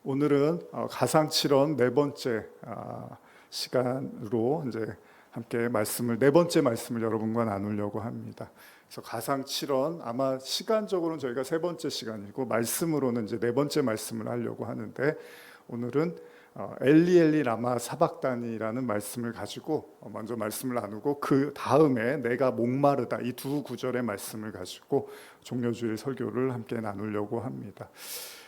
오늘은 가상칠언 네 번째 시간으로 이제 함께 네 번째 말씀을 여러분과 나누려고 합니다. 그래서 가상칠언 아마 시간적으로는 저희가 세 번째 시간이고 말씀으로는 이제 네 번째 말씀을 하려고 하는데, 오늘은 엘리 엘리 라마 사박다니라는 말씀을 가지고 먼저 말씀을 나누고, 그 다음에 내가 목마르다, 이 두 구절의 말씀을 가지고 종려주일 설교를 함께 나누려고 합니다.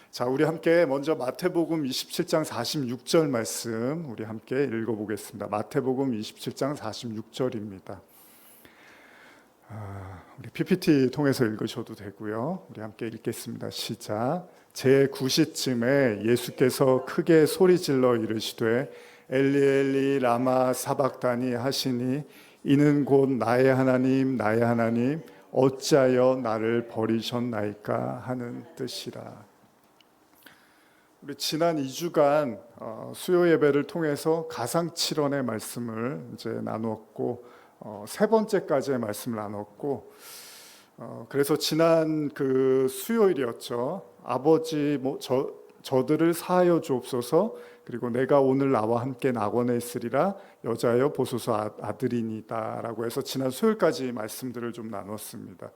자, 우리 함께 먼저 마태복음 27장 46절 말씀 우리 함께 읽어보겠습니다. 마태복음 27장 46절입니다. 우리 PPT 통해서 읽으셔도 되고요. 우리 함께 읽겠습니다. 시작. 제9시쯤에 예수께서 크게 소리질러 이르시되 엘리 엘리 라마 사박다니 하시니 이는 곧 나의 하나님 나의 하나님 어찌하여 나를 버리셨나이까 하는 뜻이라. 우리 지난 2주간 수요 예배를 통해서 가상칠언의 말씀을 이제 나누었고, 세 번째까지의 말씀을 나눴고, 그래서 지난 그 수요일이었죠. 아버지 저들을 사하여 주옵소서, 그리고 내가 오늘 나와 함께 낙원에 있으리라, 여자여 보소서 아들이니다 라고 해서 지난 수요일까지 말씀들을 좀 나눴습니다.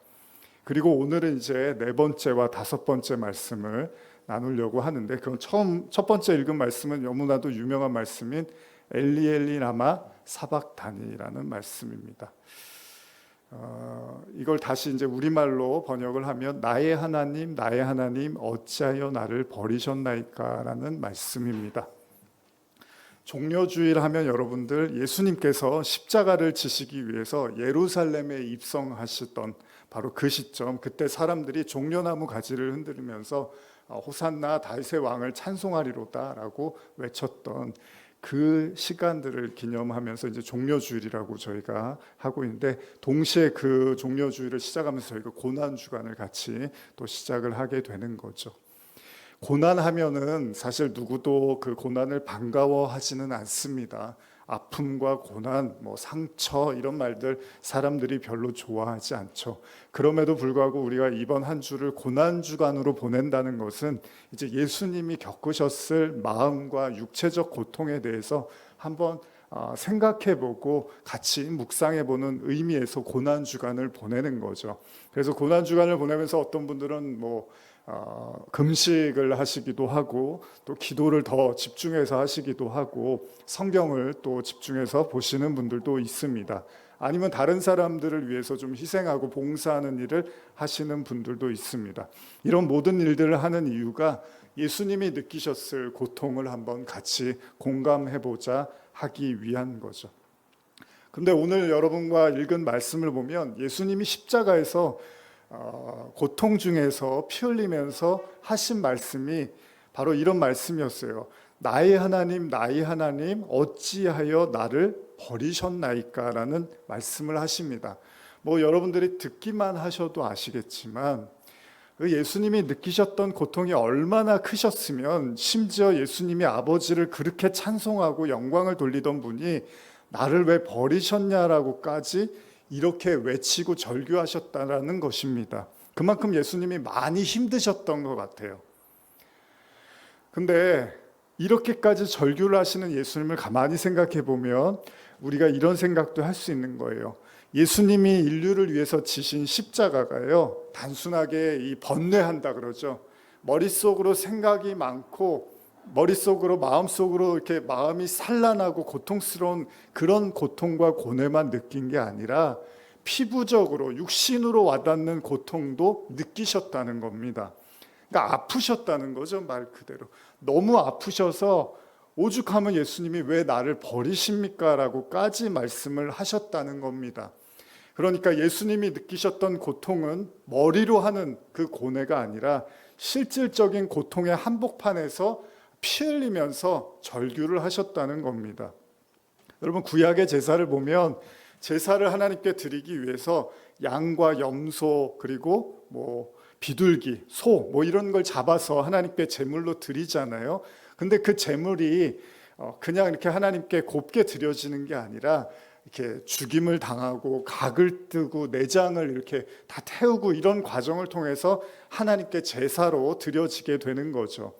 그리고 오늘은 이제 네 번째와 다섯 번째 말씀을 나누려고 하는데, 그럼 첫 번째 읽은 말씀은 너무나도 유명한 말씀인 엘리 엘리 라마 사박다니라는 말씀입니다. 이걸 다시 이제 우리말로 번역을 하면 나의 하나님 나의 하나님 어찌하여 나를 버리셨나이까라는 말씀입니다. 종려주일 하면 여러분들 예수님께서 십자가를 지시기 위해서 예루살렘에 입성하시던 바로 그 시점, 그때 사람들이 종려나무 가지를 흔들면서 호산나 다윗의 왕을 찬송하리로다라고 외쳤던 그 시간들을 기념하면서 이제 종려주일이라고 저희가 하고 있는데, 동시에 그 종려주일을 시작하면서 저희가 고난주간을 같이 또 시작을 하게 되는 거죠. 고난하면은 사실 누구도 그 고난을 반가워하지는 않습니다. 아픔과 고난, 상처 이런 말들 사람들이 별로 좋아하지 않죠. 그럼에도 불구하고 우리가 이번 한 주를 고난주간으로 보낸다는 것은 이제 예수님이 겪으셨을 마음과 육체적 고통에 대해서 한번 생각해보고 같이 묵상해보는 의미에서 고난주간을 보내는 거죠. 그래서 고난주간을 보내면서 어떤 분들은 금식을 하시기도 하고, 또 기도를 더 집중해서 하시기도 하고, 성경을 또 집중해서 보시는 분들도 있습니다. 아니면 다른 사람들을 위해서 좀 희생하고 봉사하는 일을 하시는 분들도 있습니다. 이런 모든 일들을 하는 이유가 예수님이 느끼셨을 고통을 한번 같이 공감해보자 하기 위한 거죠. 근데 오늘 여러분과 읽은 말씀을 보면 예수님이 십자가에서 고통 중에서 피 흘리면서 하신 말씀이 바로 이런 말씀이었어요. 나의 하나님 나의 하나님 어찌하여 나를 버리셨나이까 라는 말씀을 하십니다. 여러분들이 듣기만 하셔도 아시겠지만 그 예수님이 느끼셨던 고통이 얼마나 크셨으면, 심지어 예수님이 아버지를 그렇게 찬송하고 영광을 돌리던 분이 나를 왜 버리셨냐라고까지 이렇게 외치고 절규하셨다라는 것입니다. 그만큼 예수님이 많이 힘드셨던 것 같아요. 근데 이렇게까지 절규를 하시는 예수님을 가만히 생각해 보면 우리가 이런 생각도 할 수 있는 거예요. 예수님이 인류를 위해서 지신 십자가가요, 단순하게 이 번뇌한다 그러죠. 머릿속으로 생각이 많고 머릿속으로 마음속으로 이렇게 마음이 산란하고 고통스러운 그런 고통과 고뇌만 느낀 게 아니라 피부적으로 육신으로 와닿는 고통도 느끼셨다는 겁니다. 그러니까 아프셨다는 거죠. 말 그대로 너무 아프셔서 오죽하면 예수님이 왜 나를 버리십니까? 라고까지 말씀을 하셨다는 겁니다. 그러니까 예수님이 느끼셨던 고통은 머리로 하는 그 고뇌가 아니라 실질적인 고통의 한복판에서 피 흘리면서 절규를 하셨다는 겁니다. 여러분, 구약의 제사를 보면 제사를 하나님께 드리기 위해서 양과 염소, 그리고 비둘기, 소 이런 걸 잡아서 하나님께 제물로 드리잖아요. 근데 그 제물이 그냥 이렇게 하나님께 곱게 드려지는 게 아니라 이렇게 죽임을 당하고 각을 뜨고 내장을 이렇게 다 태우고 이런 과정을 통해서 하나님께 제사로 드려지게 되는 거죠.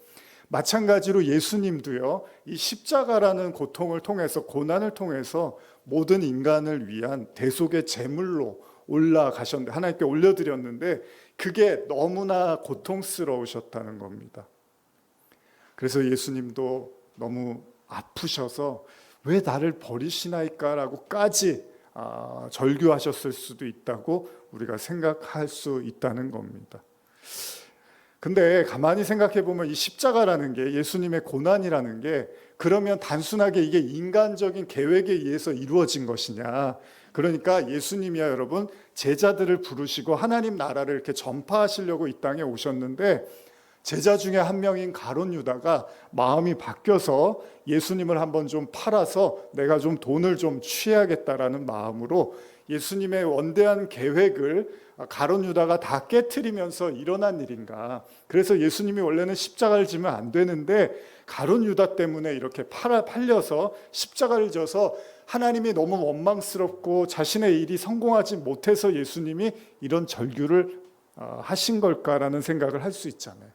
마찬가지로 예수님도요, 이 십자가라는 고통을 통해서, 고난을 통해서 모든 인간을 위한 대속의 제물로 올라가셨는데, 하나님께 올려드렸는데 그게 너무나 고통스러우셨다는 겁니다. 그래서 예수님도 너무 아프셔서 왜 나를 버리시나이까라고까지 절규하셨을 수도 있다고 우리가 생각할 수 있다는 겁니다. 근데 가만히 생각해 보면 이 십자가라는 게, 예수님의 고난이라는 게 그러면 단순하게 이게 인간적인 계획에 의해서 이루어진 것이냐? 그러니까 예수님이야 여러분, 제자들을 부르시고 하나님 나라를 이렇게 전파하시려고 이 땅에 오셨는데, 제자 중에 한 명인 가룟 유다가 마음이 바뀌어서 예수님을 한번 좀 팔아서 내가 좀 돈을 좀 취해야겠다라는 마음으로 예수님의 원대한 계획을 가룟 유다가 다 깨트리면서 일어난 일인가? 그래서 예수님이 원래는 십자가를 지면 안 되는데 가룟 유다 때문에 이렇게 팔려서 십자가를 져서 하나님이 너무 원망스럽고 자신의 일이 성공하지 못해서 예수님이 이런 절규를 하신 걸까라는 생각을 할 수 있잖아요.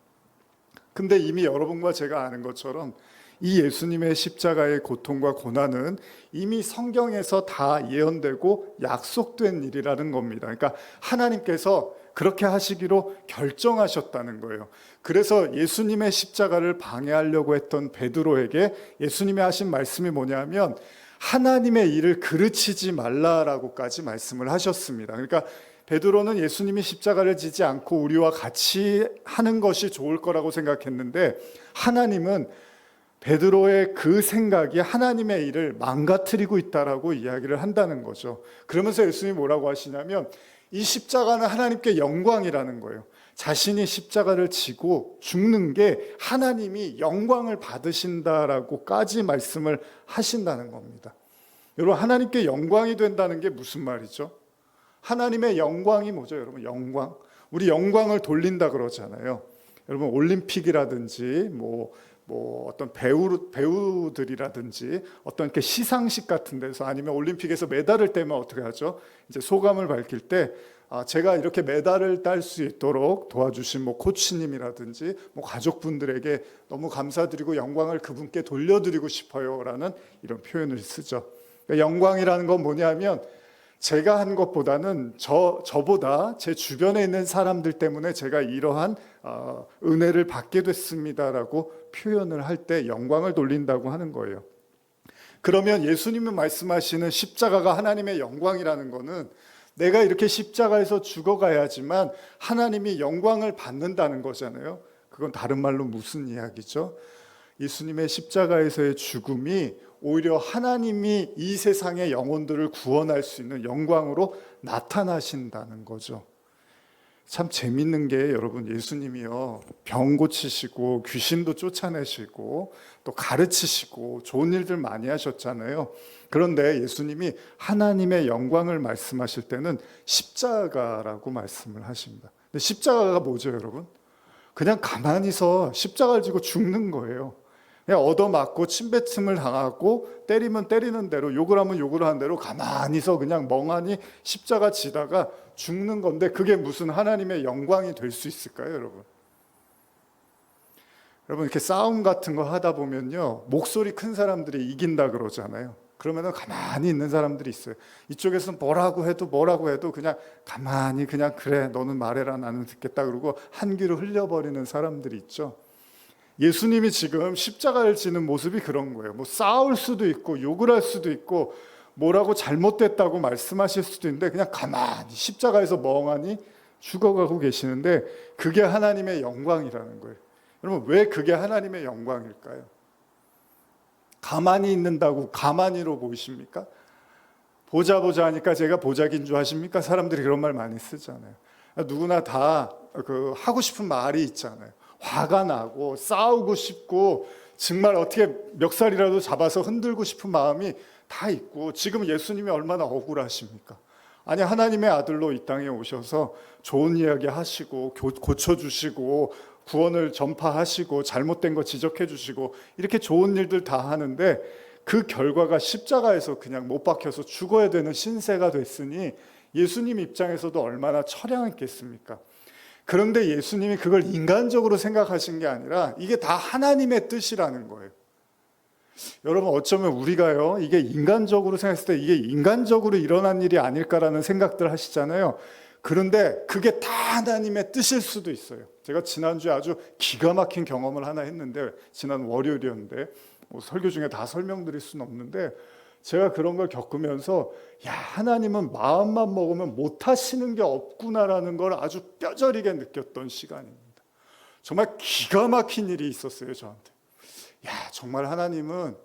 근데 이미 여러분과 제가 아는 것처럼 이 예수님의 십자가의 고통과 고난은 이미 성경에서 다 예언되고 약속된 일이라는 겁니다. 그러니까 하나님께서 그렇게 하시기로 결정하셨다는 거예요. 그래서 예수님의 십자가를 방해하려고 했던 베드로에게 예수님이 하신 말씀이 뭐냐면 하나님의 일을 그르치지 말라라고까지 말씀을 하셨습니다. 그러니까 베드로는 예수님이 십자가를 지지 않고 우리와 같이 하는 것이 좋을 거라고 생각했는데, 하나님은 베드로의 그 생각이 하나님의 일을 망가뜨리고 있다라고 이야기를 한다는 거죠. 그러면서 예수님이 뭐라고 하시냐면 이 십자가는 하나님께 영광이라는 거예요. 자신이 십자가를 지고 죽는 게 하나님이 영광을 받으신다라고까지 말씀을 하신다는 겁니다. 여러분, 하나님께 영광이 된다는 게 무슨 말이죠? 하나님의 영광이 뭐죠, 여러분? 영광. 우리 영광을 돌린다 그러잖아요. 여러분, 올림픽이라든지 어떤 배우들이라든지 어떤 이렇게 시상식 같은 데서, 아니면 올림픽에서 메달을 떼면 어떻게 하죠? 이제 소감을 밝힐 때 제가 이렇게 메달을 딸 수 있도록 도와주신 코치님이라든지 가족분들에게 너무 감사드리고 영광을 그분께 돌려드리고 싶어요라는 이런 표현을 쓰죠. 그러니까 영광이라는 건 뭐냐면 제가 한 것보다는 저보다 제 주변에 있는 사람들 때문에 제가 이러한 은혜를 받게 됐습니다라고 표현을 할 때 영광을 돌린다고 하는 거예요. 그러면 예수님이 말씀하시는 십자가가 하나님의 영광이라는 거는 내가 이렇게 십자가에서 죽어가야지만 하나님이 영광을 받는다는 거잖아요. 그건 다른 말로 무슨 이야기죠? 예수님의 십자가에서의 죽음이 오히려 하나님이 이 세상의 영혼들을 구원할 수 있는 영광으로 나타나신다는 거죠. 참 재밌는 게 여러분, 예수님이요 병 고치시고 귀신도 쫓아내시고 또 가르치시고 좋은 일들 많이 하셨잖아요. 그런데 예수님이 하나님의 영광을 말씀하실 때는 십자가라고 말씀을 하십니다. 근데 십자가가 뭐죠, 여러분? 그냥 가만히서 십자가를 지고 죽는 거예요. 그냥 얻어맞고 침뱉음을 당하고 때리면 때리는 대로, 욕을 하면 욕을 하는 대로 가만히서 그냥 멍하니 십자가 지다가 죽는 건데, 그게 무슨 하나님의 영광이 될 수 있을까요, 여러분? 여러분, 이렇게 싸움 같은 거 하다 보면요, 목소리 큰 사람들이 이긴다 그러잖아요. 그러면은 가만히 있는 사람들이 있어요. 이쪽에서는 뭐라고 해도 그냥 가만히 그냥 그래 너는 말해라 나는 듣겠다 그러고 한 귀로 흘려버리는 사람들이 있죠. 예수님이 지금 십자가를 지는 모습이 그런 거예요. 싸울 수도 있고 욕을 할 수도 있고 뭐라고 잘못됐다고 말씀하실 수도 있는데 그냥 가만히 십자가에서 멍하니 죽어가고 계시는데, 그게 하나님의 영광이라는 거예요. 여러분, 왜 그게 하나님의 영광일까요? 가만히 있는다고 가만히로 보이십니까? 보자 하니까 제가 보자긴 줄 아십니까? 사람들이 그런 말 많이 쓰잖아요. 누구나 다 하고 싶은 말이 있잖아요. 화가 나고 싸우고 싶고 정말 어떻게 멱살이라도 잡아서 흔들고 싶은 마음이 다 있고, 지금 예수님이 얼마나 억울하십니까? 아니, 하나님의 아들로 이 땅에 오셔서 좋은 이야기 하시고 고쳐주시고 구원을 전파하시고 잘못된 거 지적해 주시고 이렇게 좋은 일들 다 하는데, 그 결과가 십자가에서 그냥 못 박혀서 죽어야 되는 신세가 됐으니 예수님 입장에서도 얼마나 처량했겠습니까? 그런데 예수님이 그걸 인간적으로 생각하신 게 아니라 이게 다 하나님의 뜻이라는 거예요. 여러분, 어쩌면 우리가요, 이게 인간적으로 생각했을 때 이게 인간적으로 일어난 일이 아닐까라는 생각들 하시잖아요. 그런데 그게 다 하나님의 뜻일 수도 있어요. 제가 지난주에 아주 기가 막힌 경험을 하나 했는데, 지난 월요일이었는데 뭐 설교 중에 다 설명드릴 수는 없는데, 제가 그런 걸 겪으면서 야, 하나님은 마음만 먹으면 못하시는 게 없구나라는 걸 아주 뼈저리게 느꼈던 시간입니다. 정말 기가 막힌 일이 있었어요, 저한테. 야, 정말 하나님은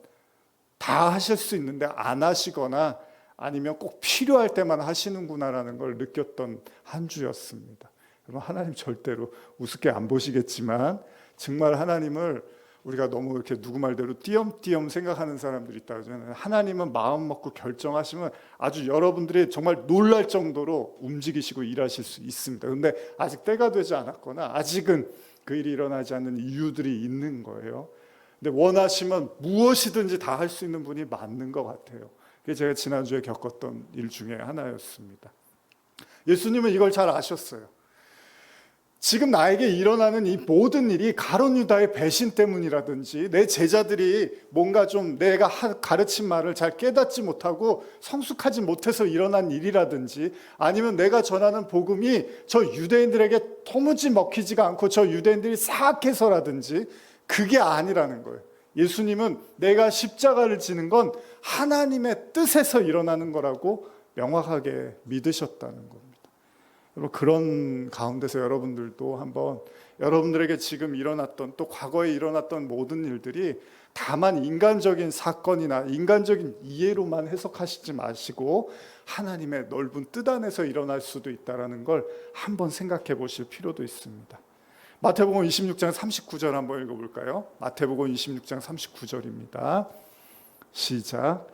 다 하실 수 있는데 안 하시거나 아니면 꼭 필요할 때만 하시는구나라는 걸 느꼈던 한 주였습니다. 여러분, 하나님 절대로 우습게 안 보시겠지만 정말 하나님을 우리가 너무 이렇게 누구 말대로 띄엄띄엄 생각하는 사람들이 있다고 하잖아요. 하나님은 마음 먹고 결정하시면 아주 여러분들이 정말 놀랄 정도로 움직이시고 일하실 수 있습니다. 그런데 아직 때가 되지 않았거나 아직은 그 일이 일어나지 않는 이유들이 있는 거예요. 근데 원하시면 무엇이든지 다 할 수 있는 분이 맞는 것 같아요. 그게 제가 지난주에 겪었던 일 중에 하나였습니다. 예수님은 이걸 잘 아셨어요. 지금 나에게 일어나는 이 모든 일이 가룟 유다의 배신 때문이라든지 내 제자들이 뭔가 좀 내가 가르친 말을 잘 깨닫지 못하고 성숙하지 못해서 일어난 일이라든지 아니면 내가 전하는 복음이 저 유대인들에게 도무지 먹히지가 않고 저 유대인들이 사악해서라든지 그게 아니라는 거예요. 예수님은 내가 십자가를 지는 건 하나님의 뜻에서 일어나는 거라고 명확하게 믿으셨다는 겁니다. 여러분, 그런 가운데서 여러분들도 한번 여러분들에게 지금 일어났던 또 과거에 일어났던 모든 일들이 다만 인간적인 사건이나 인간적인 이해로만 해석하시지 마시고 하나님의 넓은 뜻 안에서 일어날 수도 있다는 걸 한번 생각해 보실 필요도 있습니다. 마태복음 26장 39절 한번 읽어볼까요? 마태복음 26장 39절입니다. 시작.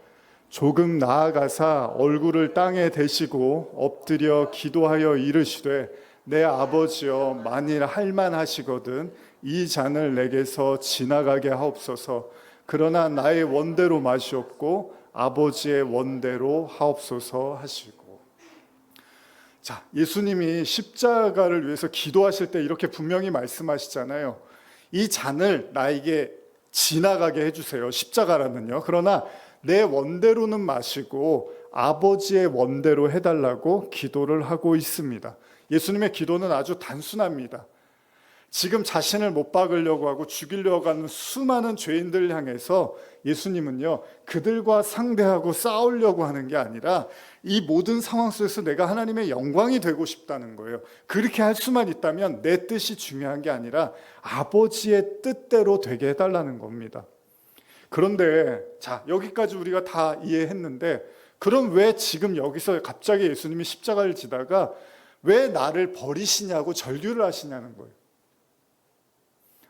조금 나아가사 얼굴을 땅에 대시고 엎드려 기도하여 이르시되 내 아버지여 만일 할만하시거든 이 잔을 내게서 지나가게 하옵소서. 그러나 나의 원대로 마시옵고 아버지의 원대로 하옵소서 하시고. 자, 예수님이 십자가를 위해서 기도하실 때 이렇게 분명히 말씀하시잖아요. 이 잔을 나에게 지나가게 해주세요. 십자가라는요. 그러나 내 원대로는 마시고 아버지의 원대로 해달라고 기도를 하고 있습니다. 예수님의 기도는 아주 단순합니다. 지금 자신을 못 박으려고 하고 죽이려고 하는 수많은 죄인들 향해서 예수님은요, 그들과 상대하고 싸우려고 하는 게 아니라 이 모든 상황 속에서 내가 하나님의 영광이 되고 싶다는 거예요. 그렇게 할 수만 있다면 내 뜻이 중요한 게 아니라 아버지의 뜻대로 되게 해달라는 겁니다. 그런데 자, 여기까지 우리가 다 이해했는데 그럼 왜 지금 여기서 갑자기 예수님이 십자가를 지다가 왜 나를 버리시냐고 절규를 하시냐는 거예요.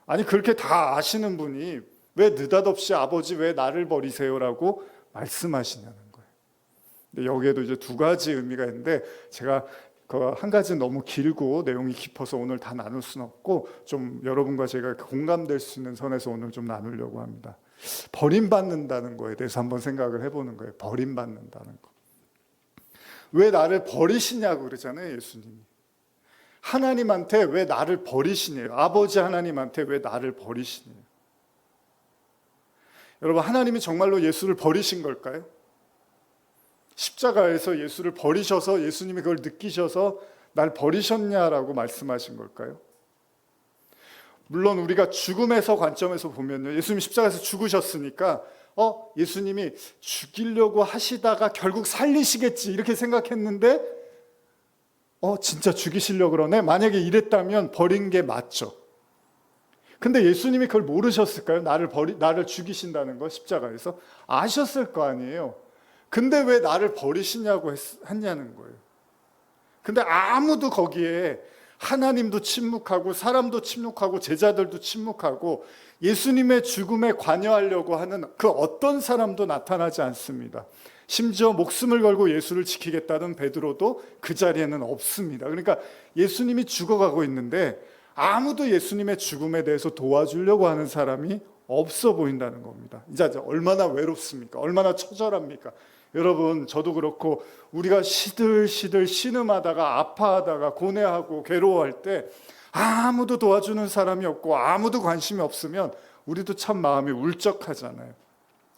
아니, 그렇게 다 아시는 분이 왜 느닷없이 아버지 왜 나를 버리세요라고 말씀하시냐는 거예요. 근데 여기에도 이제 두 가지 의미가 있는데 제가 그 한 가지는 너무 길고 내용이 깊어서 오늘 다 나눌 수는 없고 좀 여러분과 제가 공감될 수 있는 선에서 오늘 좀 나누려고 합니다. 버림받는다는 거에 대해서 한번 생각을 해보는 거예요. 버림받는다는 거. 왜 나를 버리시냐고 그러잖아요, 예수님이. 하나님한테 왜 나를 버리시냐요? 아버지 하나님한테 왜 나를 버리시냐요? 여러분, 하나님이 정말로 예수를 버리신 걸까요? 십자가에서 예수를 버리셔서 예수님이 그걸 느끼셔서 날 버리셨냐라고 말씀하신 걸까요? 물론 우리가 죽음에서 관점에서 보면요, 예수님이 십자가에서 죽으셨으니까 예수님이 죽이려고 하시다가 결국 살리시겠지 이렇게 생각했는데 진짜 죽이시려고 그러네? 만약에 이랬다면 버린 게 맞죠. 근데 예수님이 그걸 모르셨을까요? 나를 죽이신다는 거 십자가에서 아셨을 거 아니에요. 근데 왜 나를 버리시냐고 했냐는 거예요. 근데 아무도 거기에 하나님도 침묵하고 사람도 침묵하고 제자들도 침묵하고 예수님의 죽음에 관여하려고 하는 그 어떤 사람도 나타나지 않습니다. 심지어 목숨을 걸고 예수를 지키겠다는 베드로도 그 자리에는 없습니다. 그러니까 예수님이 죽어가고 있는데 아무도 예수님의 죽음에 대해서 도와주려고 하는 사람이 없어 보인다는 겁니다. 이제 얼마나 외롭습니까? 얼마나 처절합니까? 여러분, 저도 그렇고 우리가 시들시들 신음하다가 아파하다가 고뇌하고 괴로워할 때 아무도 도와주는 사람이 없고 아무도 관심이 없으면 우리도 참 마음이 울적하잖아요.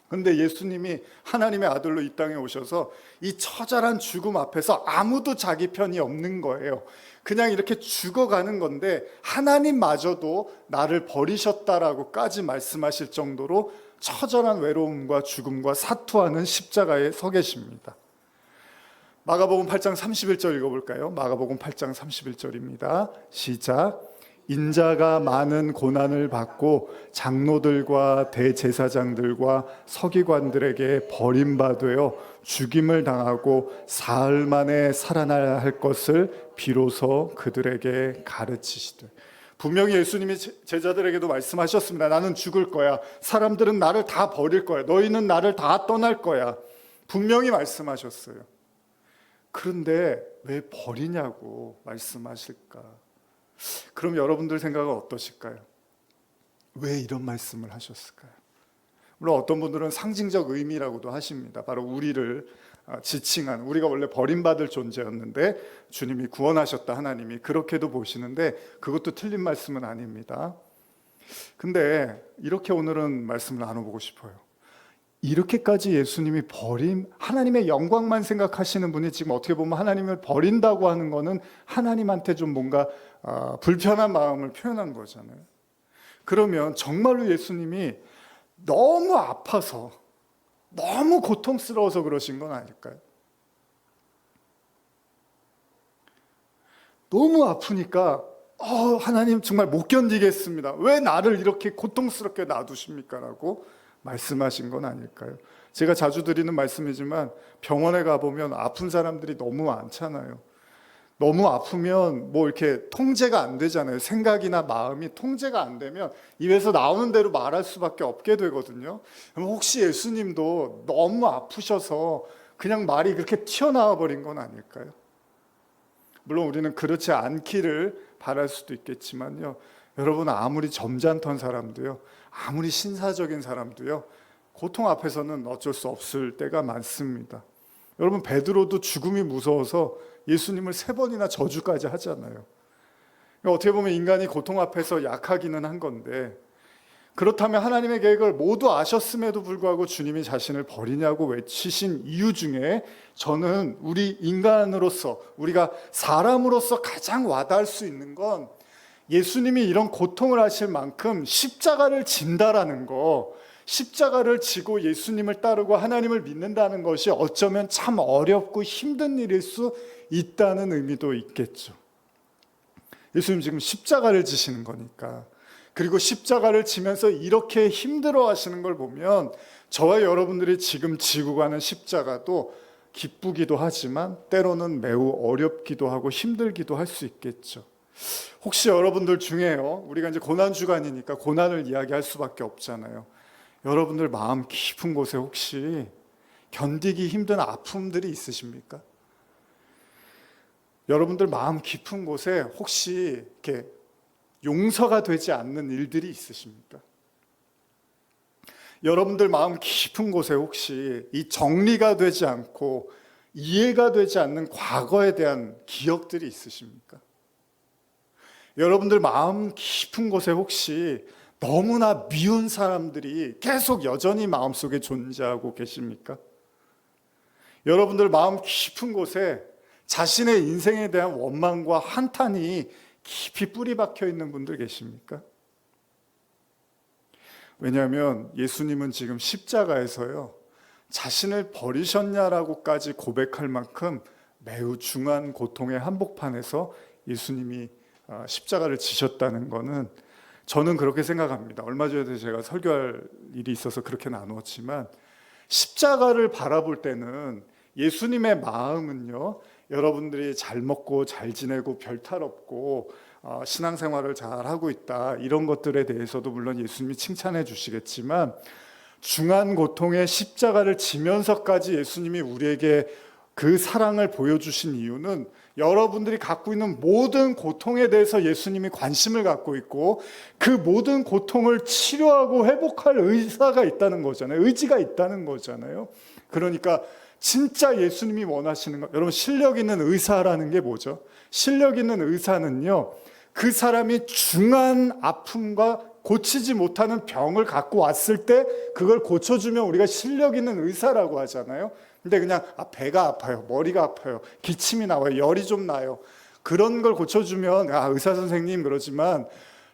근데 예수님이 하나님의 아들로 이 땅에 오셔서 이 처절한 죽음 앞에서 아무도 자기 편이 없는 거예요. 그냥 이렇게 죽어가는 건데 하나님마저도 나를 버리셨다라고까지 말씀하실 정도로 처절한 외로움과 죽음과 사투하는 십자가에 서 계십니다. 마가복음 8장 31절 읽어볼까요? 마가복음 8장 31절입니다. 시작. 인자가 많은 고난을 받고 장로들과 대제사장들과 서기관들에게 버림받아 죽임을 당하고 사흘 만에 살아나야 할 것을 비로소 그들에게 가르치시되. 분명히 예수님이 제자들에게도 말씀하셨습니다. 나는 죽을 거야. 사람들은 나를 다 버릴 거야. 너희는 나를 다 떠날 거야. 분명히 말씀하셨어요. 그런데 왜 버리냐고 말씀하실까? 그럼 여러분들 생각은 어떠실까요? 왜 이런 말씀을 하셨을까요? 물론 어떤 분들은 상징적 의미라고도 하십니다. 바로 우리를 지칭한, 우리가 원래 버림받을 존재였는데 주님이 구원하셨다, 하나님이 그렇게도 보시는데 그것도 틀린 말씀은 아닙니다. 근데 이렇게 오늘은 말씀을 나눠보고 싶어요. 이렇게까지 예수님이 하나님의 영광만 생각하시는 분이 지금 어떻게 보면 하나님을 버린다고 하는 거는 하나님한테 좀 뭔가 불편한 마음을 표현한 거잖아요. 그러면 정말로 예수님이 너무 아파서 너무 고통스러워서 그러신 건 아닐까요? 너무 아프니까 하나님 정말 못 견디겠습니다. 왜 나를 이렇게 고통스럽게 놔두십니까? 라고 말씀하신 건 아닐까요? 제가 자주 드리는 말씀이지만 병원에 가보면 아픈 사람들이 너무 많잖아요. 너무 아프면 뭐 이렇게 통제가 안 되잖아요. 생각이나 마음이 통제가 안 되면 입에서 나오는 대로 말할 수밖에 없게 되거든요. 그럼 혹시 예수님도 너무 아프셔서 그냥 말이 그렇게 튀어나와 버린 건 아닐까요? 물론 우리는 그렇지 않기를 바랄 수도 있겠지만요. 여러분, 아무리 점잖던 사람도요, 아무리 신사적인 사람도요, 고통 앞에서는 어쩔 수 없을 때가 많습니다. 여러분, 베드로도 죽음이 무서워서 예수님을 3번이나 저주까지 하잖아요. 어떻게 보면 인간이 고통 앞에서 약하기는 한 건데, 그렇다면 하나님의 계획을 모두 아셨음에도 불구하고 주님이 자신을 버리냐고 외치신 이유 중에 저는 우리 인간으로서, 우리가 사람으로서 가장 와닿을 수 있는 건 예수님이 이런 고통을 하실 만큼 십자가를 진다라는 거, 십자가를 지고 예수님을 따르고 하나님을 믿는다는 것이 어쩌면 참 어렵고 힘든 일일 수 있다는 의미도 있겠죠. 예수님 지금 십자가를 지시는 거니까. 그리고 십자가를 지면서 이렇게 힘들어 하시는 걸 보면 저와 여러분들이 지금 지고 가는 십자가도 기쁘기도 하지만 때로는 매우 어렵기도 하고 힘들기도 할 수 있겠죠. 혹시 여러분들 중에요, 우리가 이제 고난주간이니까 고난을 이야기할 수밖에 없잖아요. 여러분들 마음 깊은 곳에 혹시 견디기 힘든 아픔들이 있으십니까? 여러분들 마음 깊은 곳에 혹시 이렇게 용서가 되지 않는 일들이 있으십니까? 여러분들 마음 깊은 곳에 혹시 이 정리가 되지 않고 이해가 되지 않는 과거에 대한 기억들이 있으십니까? 여러분들 마음 깊은 곳에 혹시 너무나 미운 사람들이 계속 여전히 마음속에 존재하고 계십니까? 여러분들 마음 깊은 곳에 자신의 인생에 대한 원망과 한탄이 깊이 뿌리 박혀 있는 분들 계십니까? 왜냐하면 예수님은 지금 십자가에서요, 자신을 버리셨냐라고까지 고백할 만큼 매우 중한 고통의 한복판에서 예수님이 십자가를 지셨다는 것은 저는 그렇게 생각합니다. 얼마 전에 제가 설교할 일이 있어서 그렇게 나누었지만 십자가를 바라볼 때는 예수님의 마음은요, 여러분들이 잘 먹고 잘 지내고 별 탈 없고 신앙생활을 잘 하고 있다, 이런 것들에 대해서도 물론 예수님이 칭찬해 주시겠지만 중한 고통의 십자가를 지면서까지 예수님이 우리에게 그 사랑을 보여주신 이유는 여러분들이 갖고 있는 모든 고통에 대해서 예수님이 관심을 갖고 있고 그 모든 고통을 치료하고 회복할 의사가 있다는 거잖아요. 의지가 있다는 거잖아요. 그러니까 진짜 예수님이 원하시는 것, 여러분 실력 있는 의사라는 게 뭐죠? 실력 있는 의사는요, 그 사람이 중한 아픔과 고치지 못하는 병을 갖고 왔을 때 그걸 고쳐주면 우리가 실력 있는 의사라고 하잖아요. 근데 그냥 배가 아파요, 머리가 아파요, 기침이 나와요, 열이 좀 나요, 그런 걸 고쳐주면 의사 선생님 그러지만,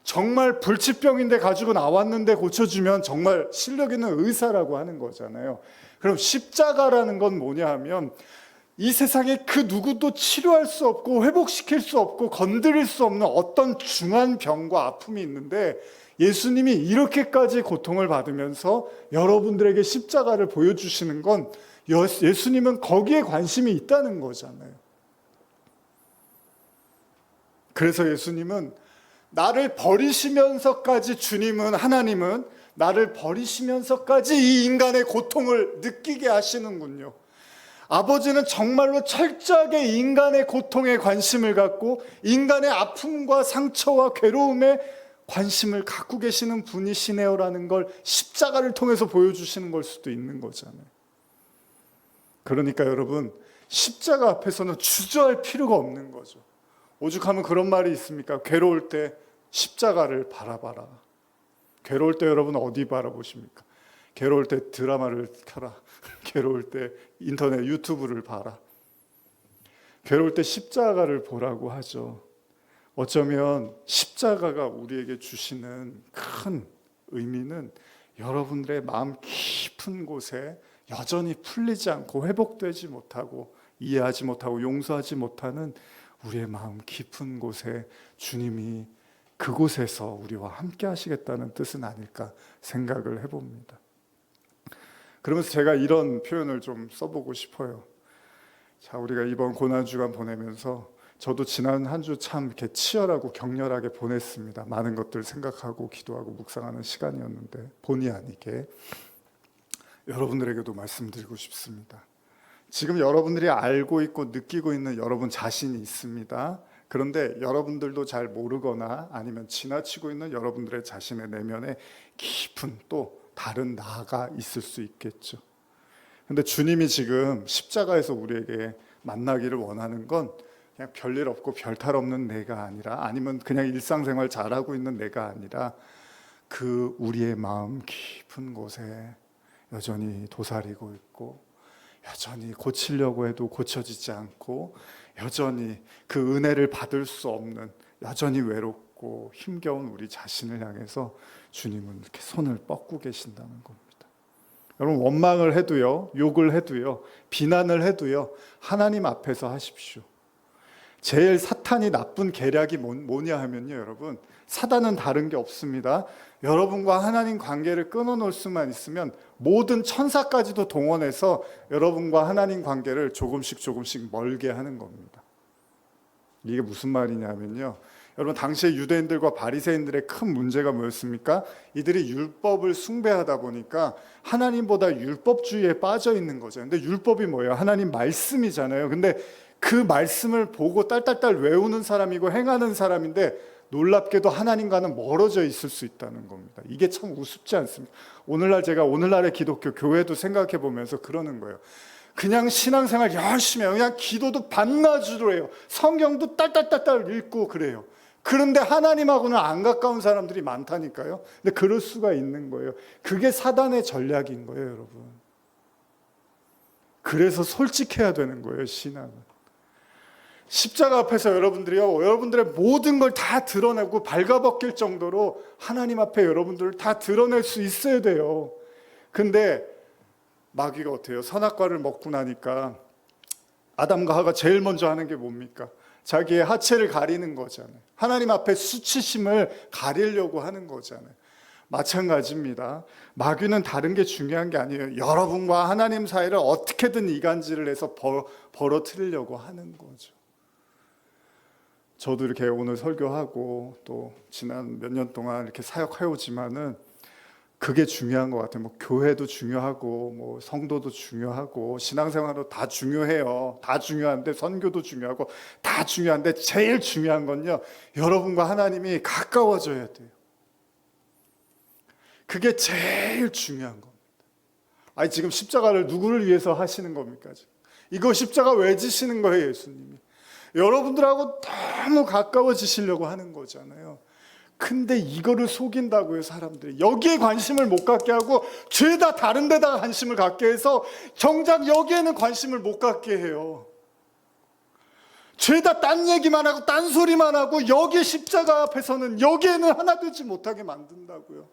정말 불치병인데 가지고 나왔는데 고쳐주면 정말 실력 있는 의사라고 하는 거잖아요. 그럼 십자가라는 건 뭐냐 하면, 이 세상에 그 누구도 치료할 수 없고 회복시킬 수 없고 건드릴 수 없는 어떤 중한 병과 아픔이 있는데, 예수님이 이렇게까지 고통을 받으면서 여러분들에게 십자가를 보여주시는 건, 예수님은 거기에 관심이 있다는 거잖아요. 그래서 예수님은 나를 버리시면서까지, 하나님은 나를 버리시면서까지 이 인간의 고통을 느끼게 하시는군요. 아버지는 정말로 철저하게 인간의 고통에 관심을 갖고 인간의 아픔과 상처와 괴로움에 관심을 갖고 계시는 분이시네요라는 걸 십자가를 통해서 보여주시는 걸 수도 있는 거잖아요. 그러니까 여러분, 십자가 앞에서는 주저할 필요가 없는 거죠. 오죽하면 그런 말이 있습니까? 괴로울 때 십자가를 바라봐라. 괴로울 때 여러분 어디 바라보십니까? 괴로울 때 드라마를 켜라. 괴로울 때 인터넷 유튜브를 봐라. 괴로울 때 십자가를 보라고 하죠. 어쩌면 십자가가 우리에게 주시는 큰 의미는 여러분들의 마음 깊은 곳에 여전히 풀리지 않고 회복되지 못하고 이해하지 못하고 용서하지 못하는 우리의 마음 깊은 곳에 주님이 그곳에서 우리와 함께 하시겠다는 뜻은 아닐까 생각을 해봅니다. 그러면서 제가 이런 표현을 좀 써보고 싶어요. 자, 우리가 이번 고난주간 보내면서 저도 지난 한 주 참 이렇게 치열하고 격렬하게 보냈습니다. 많은 것들 생각하고 기도하고 묵상하는 시간이었는데, 본의 아니게 여러분들에게도 말씀드리고 싶습니다. 지금 여러분들이 알고 있고 느끼고 있는 여러분 자신이 있습니다. 그런데 여러분들도 잘 모르거나 아니면 지나치고 있는 여러분들의 자신의 내면에 깊은 또 다른 나가 있을 수 있겠죠. 근데 주님이 지금 십자가에서 우리에게 만나기를 원하는 건 그냥 별일 없고 별탈 없는 내가 아니라, 아니면 그냥 일상생활 잘하고 있는 내가 아니라, 그 우리의 마음 깊은 곳에 여전히 도사리고 있고, 여전히 고치려고 해도 고쳐지지 않고, 여전히 그 은혜를 받을 수 없는, 여전히 외롭고 힘겨운 우리 자신을 향해서 주님은 이렇게 손을 뻗고 계신다는 겁니다. 여러분, 원망을 해도요, 욕을 해도요, 비난을 해도요, 하나님 앞에서 하십시오. 제일 사탄이 나쁜 계략이 뭐냐 하면요, 여러분, 사단은 다른 게 없습니다. 여러분과 하나님 관계를 끊어놓을 수만 있으면 모든 천사까지도 동원해서 여러분과 하나님 관계를 조금씩 멀게 하는 겁니다. 이게 무슨 말이냐면요, 여러분, 당시에 유대인들과 바리새인들의 큰 문제가 뭐였습니까? 이들이 율법을 숭배하다 보니까 하나님보다 율법주의에 빠져 있는 거죠. 근데 율법이 뭐예요? 하나님 말씀이잖아요. 근데 그 말씀을 보고 딸딸딸 외우는 사람이고 행하는 사람인데, 놀랍게도 하나님과는 멀어져 있을 수 있다는 겁니다. 이게 참 우습지 않습니까? 제가 오늘날의 기독교 교회도 생각해 보면서 그러는 거예요. 그냥 신앙생활 열심히 해요. 그냥 기도도 반나절로 해요. 성경도 딸딸딸 읽고 그래요. 그런데 하나님하고는 안 가까운 사람들이 많다니까요. 근데 그럴 수가 있는 거예요. 그게 사단의 전략인 거예요, 여러분. 그래서 솔직해야 되는 거예요, 신앙은. 십자가 앞에서 여러분들의 모든 걸 다 드러내고 발가벗길 정도로 하나님 앞에 여러분들을 다 드러낼 수 있어야 돼요. 근데 마귀가 어때요? 선악과를 먹고 나니까 아담과 하가 제일 먼저 하는 게 뭡니까? 자기의 하체를 가리는 거잖아요. 하나님 앞에 수치심을 가리려고 하는 거잖아요. 마찬가지입니다. 마귀는 다른 게 중요한 게 아니에요. 여러분과 하나님 사이를 어떻게든 이간질을 해서 벌어뜨리려고 하는 거죠. 저도 이렇게 오늘 설교하고 또 지난 몇 년 동안 이렇게 사역해오지만은 그게 중요한 것 같아요. 뭐 교회도 중요하고 뭐 성도도 중요하고 신앙생활도 다 중요해요. 다 중요한데, 선교도 중요하고 다 중요한데, 제일 중요한 건요, 여러분과 하나님이 가까워져야 돼요. 그게 제일 중요한 겁니다. 아니 지금 십자가를 누구를 위해서 하시는 겁니까? 지금? 이거 십자가 왜 지시는 거예요, 예수님이? 여러분들하고 너무 가까워지시려고 하는 거잖아요. 근데 이거를 속인다고요, 사람들이. 여기에 관심을 못 갖게 하고 죄다 다른 데다가 관심을 갖게 해서 정작 여기에는 관심을 못 갖게 해요. 죄다 딴 얘기만 하고 딴 소리만 하고 여기 십자가 앞에서는 여기에는 하나 되지 못하게 만든다고요.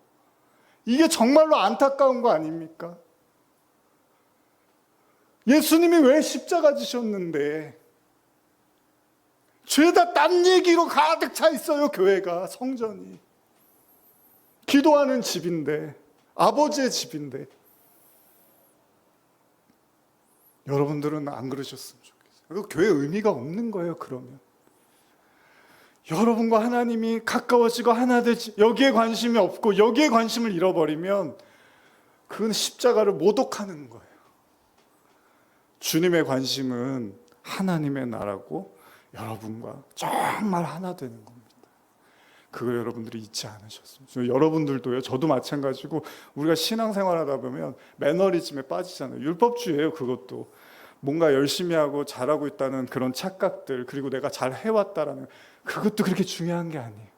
이게 정말로 안타까운 거 아닙니까? 예수님이 왜 십자가 지셨는데 죄다 딴 얘기로 가득 차 있어요. 교회가, 성전이. 기도하는 집인데, 아버지의 집인데. 여러분들은 안 그러셨으면 좋겠어요. 교회 의미가 없는 거예요, 그러면. 여러분과 하나님이 가까워지고 하나 되지, 여기에 관심이 없고 여기에 관심을 잃어버리면 그건 십자가를 모독하는 거예요. 주님의 관심은 하나님의 나라고 여러분과 정말 하나 되는 겁니다. 그걸 여러분들이 잊지 않으셨으면 좋겠어요. 여러분들도요, 저도 마찬가지고 우리가 신앙생활하다 보면 매너리즘에 빠지잖아요. 율법주의예요, 그것도. 뭔가 열심히 하고 잘하고 있다는 그런 착각들, 그리고 내가 잘 해왔다라는, 그것도 그렇게 중요한 게 아니에요.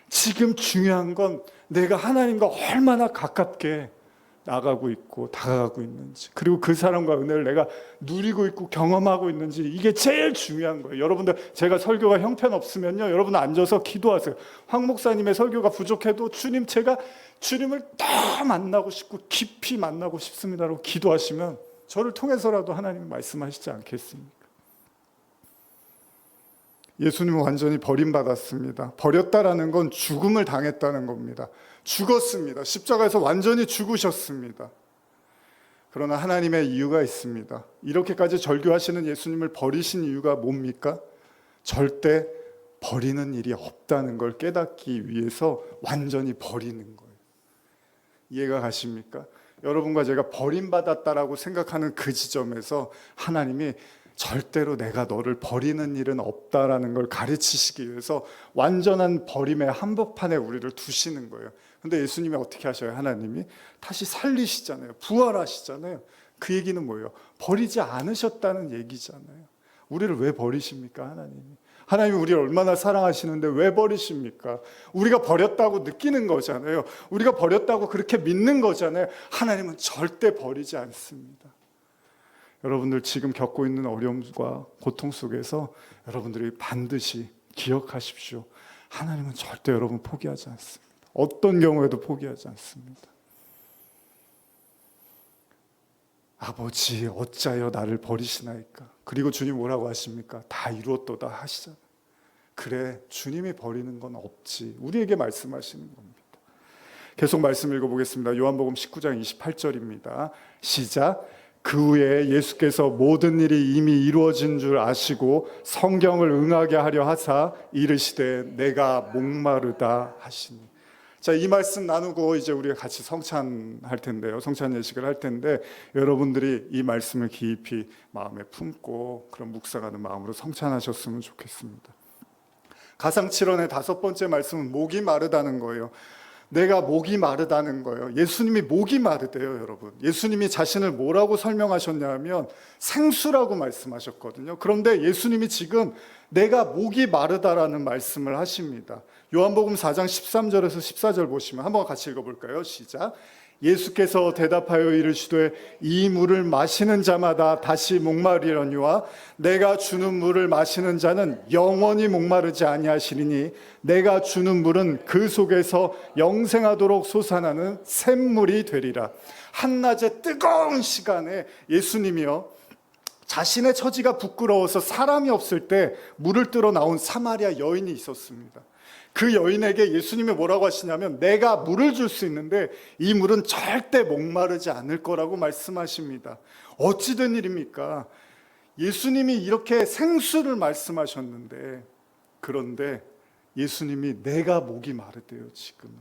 지금 중요한 건 내가 하나님과 얼마나 가깝게 나가고 있고 다가가고 있는지, 그리고 그 사람과 은혜를 내가 누리고 있고 경험하고 있는지, 이게 제일 중요한 거예요. 여러분들, 제가 설교가 형편없으면요, 여러분 앉아서 기도하세요. 황 목사님의 설교가 부족해도 주님, 제가 주님을 더 만나고 싶고 깊이 만나고 싶습니다라고 기도하시면 저를 통해서라도 하나님이 말씀하시지 않겠습니까? 예수님은 완전히 버림받았습니다. 버렸다라는 건 죽음을 당했다는 겁니다. 죽었습니다. 십자가에서 완전히 죽으셨습니다. 그러나 하나님의 이유가 있습니다. 이렇게까지 절규하시는 예수님을 버리신 이유가 뭡니까? 절대 버리는 일이 없다는 걸 깨닫기 위해서 완전히 버리는 거예요. 이해가 가십니까? 여러분과 제가 버림받았다라고 생각하는 그 지점에서 하나님이 절대로 내가 너를 버리는 일은 없다라는 걸 가르치시기 위해서 완전한 버림의 한복판에 우리를 두시는 거예요. 근데 예수님이 어떻게 하셔요? 하나님이 다시 살리시잖아요. 부활하시잖아요. 그 얘기는 뭐예요? 버리지 않으셨다는 얘기잖아요. 우리를 왜 버리십니까? 하나님이 우리를 얼마나 사랑하시는데 왜 버리십니까? 우리가 버렸다고 느끼는 거잖아요. 우리가 버렸다고 그렇게 믿는 거잖아요. 하나님은 절대 버리지 않습니다. 여러분들 지금 겪고 있는 어려움과 고통 속에서 여러분들이 반드시 기억하십시오. 하나님은 절대 여러분 포기하지 않습니다. 어떤 경우에도 포기하지 않습니다. 아버지 어찌하여 나를 버리시나이까. 그리고 주님 뭐라고 하십니까? 다 이루었도다 하시잖아요. 그래, 주님이 버리는 건 없지. 우리에게 말씀하시는 겁니다. 계속 말씀 읽어보겠습니다. 요한복음 19장 28절입니다. 시작. 그 후에 예수께서 모든 일이 이미 이루어진 줄 아시고 성경을 응하게 하려 하사 이르시되 내가 목마르다 하시니. 자, 이 말씀 나누고 이제 우리가 같이 성찬할 텐데요. 성찬 예식을 할 텐데 여러분들이 이 말씀을 깊이 마음에 품고 그런 묵상하는 마음으로 성찬하셨으면 좋겠습니다. 가상칠언의 5번째 말씀은 목이 마르다는 거예요. 내가 목이 마르다는 거예요. 예수님이 목이 마르대요, 여러분. 예수님이 자신을 뭐라고 설명하셨냐면 생수라고 말씀하셨거든요. 그런데 예수님이 지금 내가 목이 마르다라는 말씀을 하십니다. 요한복음 4장 13절에서 14절 보시면 한번 같이 읽어볼까요? 시작. 예수께서 대답하여 이르시되 이 물을 마시는 자마다 다시 목마르려니와 내가 주는 물을 마시는 자는 영원히 목마르지 아니하시리니 내가 주는 물은 그 속에서 영생하도록 솟아나는 샘물이 되리라. 한낮의 뜨거운 시간에 예수님이요, 자신의 처지가 부끄러워서 사람이 없을 때 물을 뜨러 나온 사마리아 여인이 있었습니다. 그 여인에게 예수님이 뭐라고 하시냐면 내가 물을 줄 수 있는데 이 물은 절대 목마르지 않을 거라고 말씀하십니다. 어찌 된 일입니까? 예수님이 이렇게 생수를 말씀하셨는데, 그런데 예수님이 내가 목이 마르대요. 지금은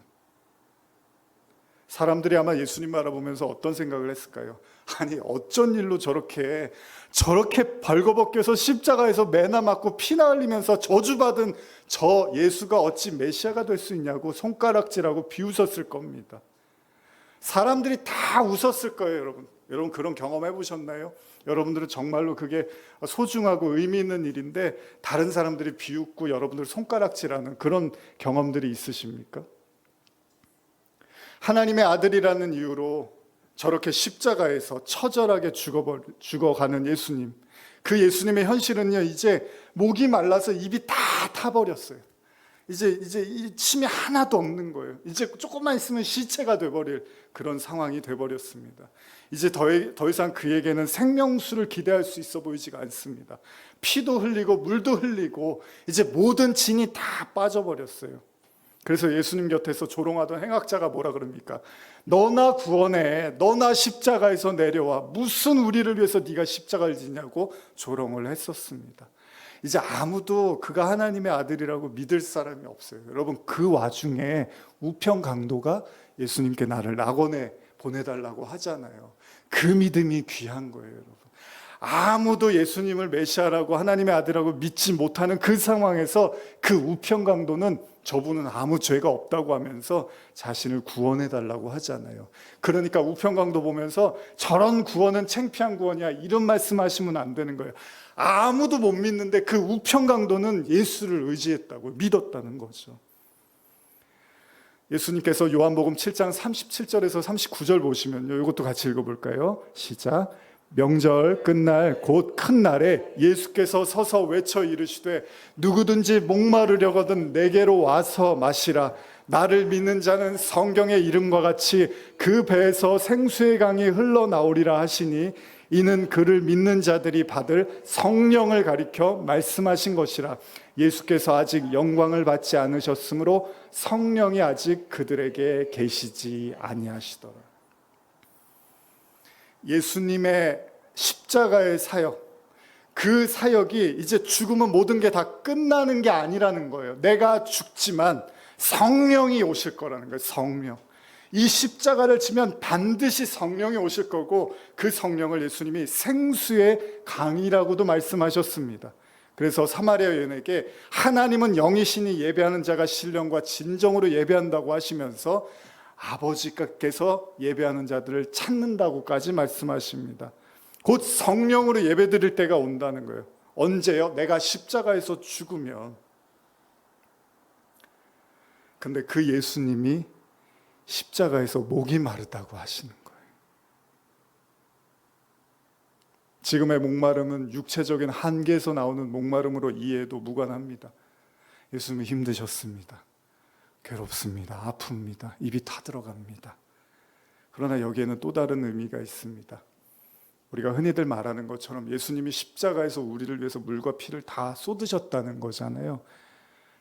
사람들이 아마 예수님 알아보면서 어떤 생각을 했을까요? 아니 어쩐 일로 저렇게 벌거벗겨서 십자가에서 매나 맞고 피나 흘리면서 저주받은 저 예수가 어찌 메시아가 될 수 있냐고 손가락질하고 비웃었을 겁니다. 사람들이 다 웃었을 거예요. 여러분 그런 경험 해보셨나요? 여러분들은 정말로 그게 소중하고 의미 있는 일인데 다른 사람들이 비웃고 여러분들 손가락질하는 그런 경험들이 있으십니까? 하나님의 아들이라는 이유로 저렇게 십자가에서 처절하게 죽어가는 예수님, 그 예수님의 현실은요, 이제 목이 말라서 입이 다 타버렸어요. 이제 이 침이 하나도 없는 거예요. 이제 조금만 있으면 시체가 돼버릴 그런 상황이 돼버렸습니다. 이제 더 이상 그에게는 생명수를 기대할 수 있어 보이지가 않습니다. 피도 흘리고 물도 흘리고 이제 모든 진이 다 빠져버렸어요. 그래서 예수님 곁에서 조롱하던 행악자가 뭐라 그럽니까? 너나 구원해, 너나 십자가에서 내려와, 무슨 우리를 위해서 네가 십자가를 지냐고 조롱을 했었습니다. 이제 아무도 그가 하나님의 아들이라고 믿을 사람이 없어요. 여러분 그 와중에 우편 강도가 예수님께 나를 낙원에 보내달라고 하잖아요. 그 믿음이 귀한 거예요, 여러분. 아무도 예수님을 메시아라고 하나님의 아들이라고 믿지 못하는 그 상황에서 그 우편 강도는 저분은 아무 죄가 없다고 하면서 자신을 구원해달라고 하잖아요. 그러니까 우편 강도 보면서 저런 구원은 창피한 구원이야, 이런 말씀하시면 안 되는 거예요. 아무도 못 믿는데 그 우편 강도는 예수를 의지했다고, 믿었다는 거죠. 예수님께서 요한복음 7장 37절에서 39절 보시면요, 이것도 같이 읽어볼까요? 시작. 명절 끝날 곧 큰 날에 예수께서 서서 외쳐 이르시되 누구든지 목마르려거든 내게로 와서 마시라. 나를 믿는 자는 성경의 이름과 같이 그 배에서 생수의 강이 흘러나오리라 하시니 이는 그를 믿는 자들이 받을 성령을 가리켜 말씀하신 것이라. 예수께서 아직 영광을 받지 않으셨으므로 성령이 아직 그들에게 계시지 아니하시더라. 예수님의 십자가의 사역, 그 사역이 이제 죽으면 모든 게 다 끝나는 게 아니라는 거예요. 내가 죽지만 성령이 오실 거라는 거예요. 성령. 이 십자가를 지면 반드시 성령이 오실 거고 그 성령을 예수님이 생수의 강이라고도 말씀하셨습니다. 그래서 사마리아 여인에게 하나님은 영이시니 예배하는 자가 신령과 진정으로 예배한다고 하시면서 아버지께서 예배하는 자들을 찾는다고까지 말씀하십니다. 곧 성령으로 예배드릴 때가 온다는 거예요. 언제요? 내가 십자가에서 죽으면. 근데 그 예수님이 십자가에서 목이 마르다고 하시는 거예요. 지금의 목마름은 육체적인 한계에서 나오는 목마름으로 이해해도 무관합니다. 예수님이 힘드셨습니다. 괴롭습니다. 아픕니다. 입이 타들어갑니다. 그러나 여기에는 또 다른 의미가 있습니다. 우리가 흔히들 말하는 것처럼 예수님이 십자가에서 우리를 위해서 물과 피를 다 쏟으셨다는 거잖아요.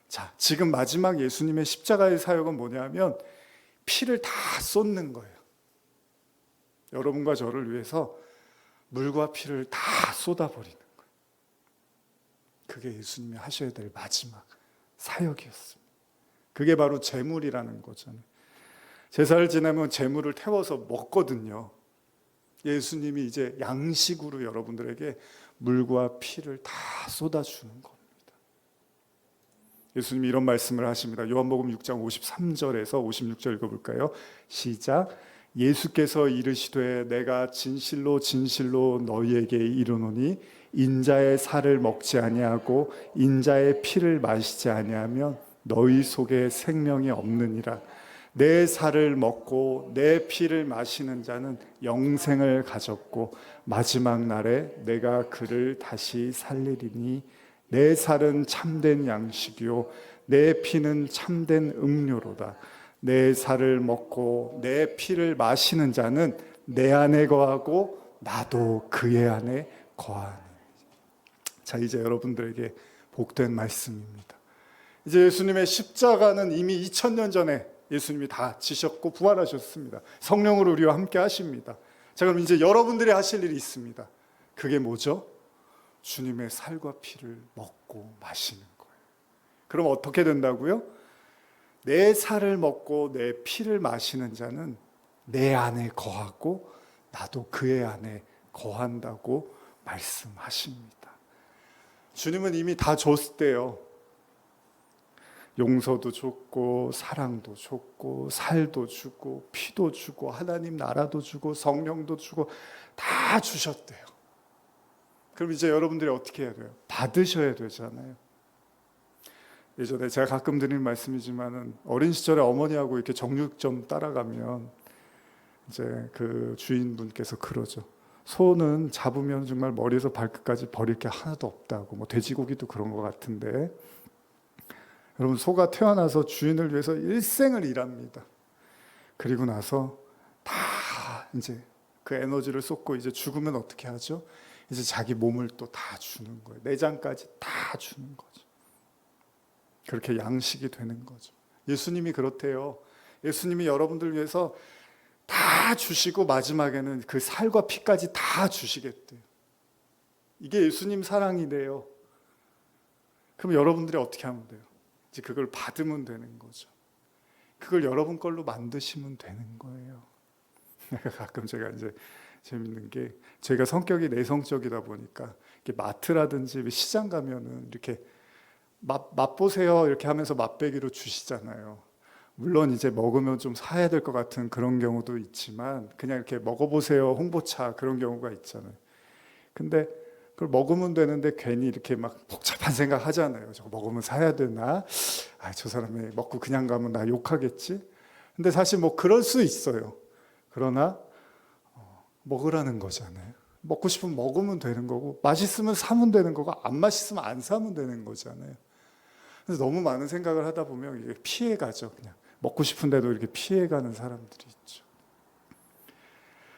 자, 지금 마지막 예수님의 십자가의 사역은 뭐냐면 피를 다 쏟는 거예요. 여러분과 저를 위해서 물과 피를 다 쏟아버리는 거예요. 그게 예수님이 하셔야 될 마지막 사역이었습니다. 그게 바로 제물이라는 거잖아요. 제사를 지내면 제물을 태워서 먹거든요. 예수님이 이제 양식으로 여러분들에게 물과 피를 다 쏟아주는 겁니다. 예수님이 이런 말씀을 하십니다. 요한복음 6장 53절에서 56절 읽어볼까요? 시작. 예수께서 이르시되 내가 진실로 진실로 너희에게 이르노니 인자의 살을 먹지 아니하고 인자의 피를 마시지 아니하면 너희 속에 생명이 없느니라. 내 살을 먹고 내 피를 마시는 자는 영생을 가졌고 마지막 날에 내가 그를 다시 살리리니 내 살은 참된 양식이요 내 피는 참된 음료로다. 내 살을 먹고 내 피를 마시는 자는 내 안에 거하고 나도 그의 안에 거하니. 자, 이제 여러분들에게 복된 말씀입니다. 이제 예수님의 십자가는 이미 2000년 전에 예수님이 다 지셨고 부활하셨습니다. 성령으로 우리와 함께 하십니다. 자, 그럼 이제 여러분들이 하실 일이 있습니다. 그게 뭐죠? 주님의 살과 피를 먹고 마시는 거예요. 그럼 어떻게 된다고요? 내 살을 먹고 내 피를 마시는 자는 내 안에 거하고 나도 그의 안에 거한다고 말씀하십니다. 주님은 이미 다 줬대요. 용서도 줬고 사랑도 줬고 살도 주고 피도 주고 하나님 나라도 주고 성령도 주고 다 주셨대요. 그럼 이제 여러분들이 어떻게 해야 돼요? 받으셔야 되잖아요. 예전에 제가 가끔 드리는 말씀이지만은 어린 시절에 어머니하고 이렇게 정육점 따라가면 이제 그 주인분께서 그러죠. 소는 잡으면 정말 머리에서 발끝까지 버릴 게 하나도 없다고. 뭐 돼지고기도 그런 것 같은데, 여러분 소가 태어나서 주인을 위해서 일생을 일합니다. 그리고 나서 다 이제 그 에너지를 쏟고 이제 죽으면 어떻게 하죠? 이제 자기 몸을 또 다 주는 거예요. 내장까지 다 주는 거죠. 그렇게 양식이 되는 거죠. 예수님이 그렇대요. 예수님이 여러분들 위해서 다 주시고 마지막에는 그 살과 피까지 다 주시겠대요. 이게 예수님 사랑이래요. 그럼 여러분들이 어떻게 하면 돼요? 이제 그걸 받으면 되는 거죠. 그걸 여러분 걸로 만드시면 되는 거예요. 가끔 제가 이제 재밌는 게, 제가 성격이 내성적이다 보니까 마트라든지 시장 가면은 이렇게 맛보세요 이렇게 하면서 맛배기로 주시잖아요. 물론 이제 먹으면 좀 사야 될 것 같은 그런 경우도 있지만 그냥 이렇게 먹어보세요 홍보차 그런 경우가 있잖아요. 근데 그걸 먹으면 되는데 괜히 이렇게 막 복잡한 생각 하잖아요. 저거 먹으면 사야 되나? 저 사람이 먹고 그냥 가면 나 욕하겠지? 근데 사실 뭐 그럴 수 있어요. 그러나 먹으라는 거잖아요. 먹고 싶으면 먹으면 되는 거고, 맛있으면 사면 되는 거고, 안 맛있으면 안 사면 되는 거잖아요. 그래서 너무 많은 생각을 하다 보면 이게 피해가죠. 그냥 먹고 싶은데도 이렇게 피해가는 사람들이 있죠.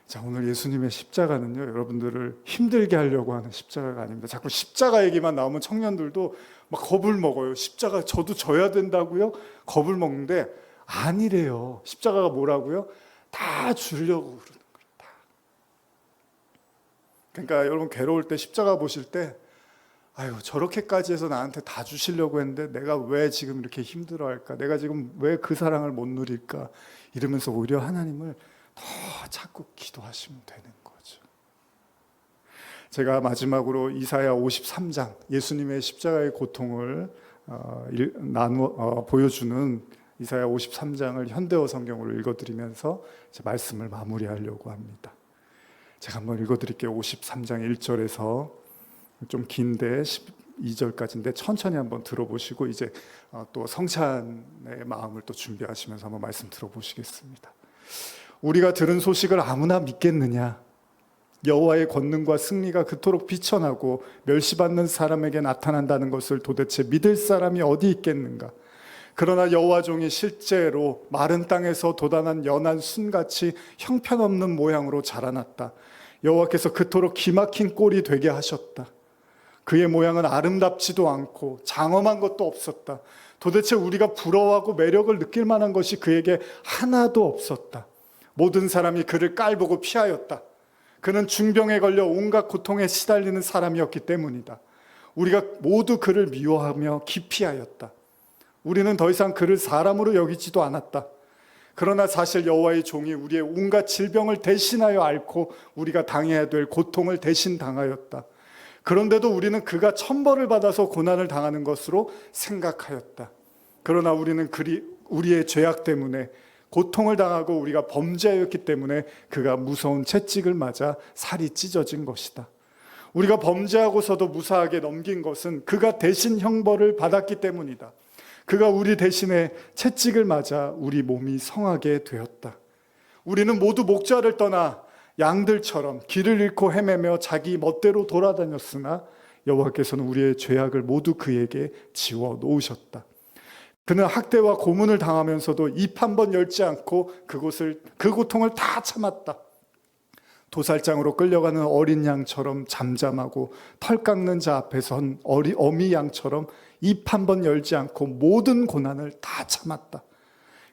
자, 오늘 예수님의 십자가는요, 여러분들을 힘들게 하려고 하는 십자가가 아닙니다. 자꾸 십자가 얘기만 나오면 청년들도 막 겁을 먹어요. 십자가 저도 져야 된다고요? 겁을 먹는데 아니래요. 십자가가 뭐라고요? 다 주려고 그러는 거예요. 다. 그러니까 여러분 괴로울 때 십자가 보실 때 저렇게까지 해서 나한테 다 주시려고 했는데 내가 왜 지금 이렇게 힘들어할까? 내가 지금 왜 그 사랑을 못 누릴까? 이러면서 오히려 하나님을 더 자꾸 기도하시면 되는 거죠. 제가 마지막으로 이사야 53장, 예수님의 십자가의 고통을 보여주는 이사야 53장을 현대어 성경으로 읽어드리면서 제 말씀을 마무리하려고 합니다. 제가 한번 읽어드릴게요. 53장 1절에서 좀 긴데 12절까지인데 천천히 한번 들어보시고 이제 또 성찬의 마음을 또 준비하시면서 한번 말씀 들어보시겠습니다. 우리가 들은 소식을 아무나 믿겠느냐? 여호와의 권능과 승리가 그토록 비천하고 멸시받는 사람에게 나타난다는 것을 도대체 믿을 사람이 어디 있겠는가? 그러나 여호와 종이 실제로 마른 땅에서 돋아난 연한 순같이 형편없는 모양으로 자라났다. 여호와께서 그토록 기막힌 꼴이 되게 하셨다. 그의 모양은 아름답지도 않고 장엄한 것도 없었다. 도대체 우리가 부러워하고 매력을 느낄 만한 것이 그에게 하나도 없었다. 모든 사람이 그를 깔보고 피하였다. 그는 중병에 걸려 온갖 고통에 시달리는 사람이었기 때문이다. 우리가 모두 그를 미워하며 기피하였다. 우리는 더 이상 그를 사람으로 여기지도 않았다. 그러나 사실 여호와의 종이 우리의 온갖 질병을 대신하여 앓고 우리가 당해야 될 고통을 대신 당하였다. 그런데도 우리는 그가 천벌을 받아서 고난을 당하는 것으로 생각하였다. 그러나 우리는 우리의 죄악 때문에 고통을 당하고 우리가 범죄하였기 때문에 그가 무서운 채찍을 맞아 살이 찢어진 것이다. 우리가 범죄하고서도 무사하게 넘긴 것은 그가 대신 형벌을 받았기 때문이다. 그가 우리 대신에 채찍을 맞아 우리 몸이 성하게 되었다. 우리는 모두 목자를 떠나 양들처럼 길을 잃고 헤매며 자기 멋대로 돌아다녔으나 여호와께서는 우리의 죄악을 모두 그에게 지워 놓으셨다. 그는 학대와 고문을 당하면서도 입 한 번 열지 않고 그 고통을 다 참았다. 도살장으로 끌려가는 어린 양처럼 잠잠하고 털 깎는 자 앞에 선 어미 양처럼 입 한 번 열지 않고 모든 고난을 다 참았다.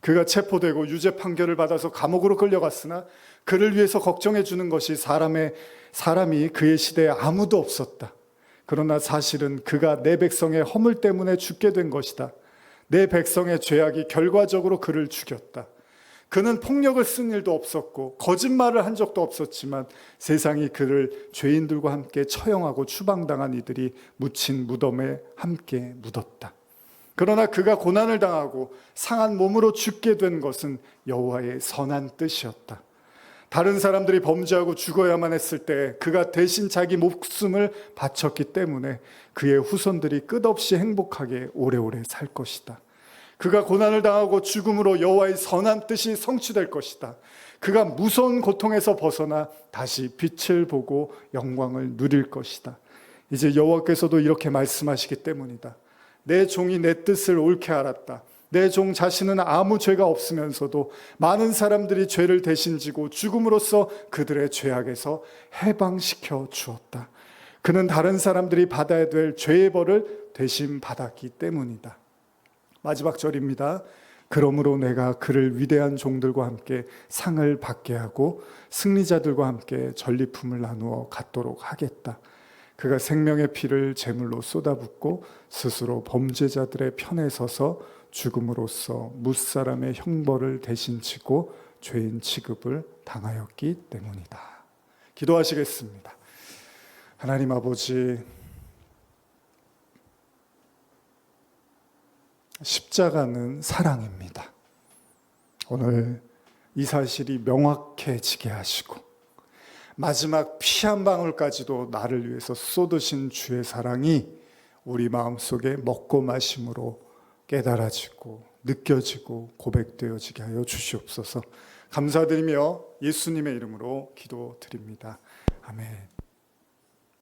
그가 체포되고 유죄 판결을 받아서 감옥으로 끌려갔으나 그를 위해서 걱정해 주는 것이 사람이 그의 시대에 아무도 없었다. 그러나 사실은 그가 내 백성의 허물 때문에 죽게 된 것이다. 내 백성의 죄악이 결과적으로 그를 죽였다. 그는 폭력을 쓴 일도 없었고 거짓말을 한 적도 없었지만 세상이 그를 죄인들과 함께 처형하고 추방당한 이들이 묻힌 무덤에 함께 묻었다. 그러나 그가 고난을 당하고 상한 몸으로 죽게 된 것은 여호와의 선한 뜻이었다. 다른 사람들이 범죄하고 죽어야만 했을 때 그가 대신 자기 목숨을 바쳤기 때문에 그의 후손들이 끝없이 행복하게 오래오래 살 것이다. 그가 고난을 당하고 죽음으로 여호와의 선한 뜻이 성취될 것이다. 그가 무서운 고통에서 벗어나 다시 빛을 보고 영광을 누릴 것이다. 이제 여호와께서도 이렇게 말씀하시기 때문이다. 내 종이 내 뜻을 옳게 알았다. 내 종 자신은 아무 죄가 없으면서도 많은 사람들이 죄를 대신 지고 죽음으로써 그들의 죄악에서 해방시켜 주었다. 그는 다른 사람들이 받아야 될 죄의 벌을 대신 받았기 때문이다. 마지막 절입니다. 그러므로 내가 그를 위대한 종들과 함께 상을 받게 하고 승리자들과 함께 전리품을 나누어 갖도록 하겠다. 그가 생명의 피를 제물로 쏟아붓고 스스로 범죄자들의 편에 서서 죽음으로써 무사람의 형벌을 대신 지고 죄인 취급을 당하였기 때문이다. 기도하시겠습니다. 하나님 아버지, 십자가는 사랑입니다. 오늘 이 사실이 명확해지게 하시고 마지막 피 한 방울까지도 나를 위해서 쏟으신 주의 사랑이 우리 마음속에 먹고 마심으로 깨달아지고 느껴지고 고백되어지게 하여 주시옵소서. 감사드리며 예수님의 이름으로 기도드립니다. 아멘.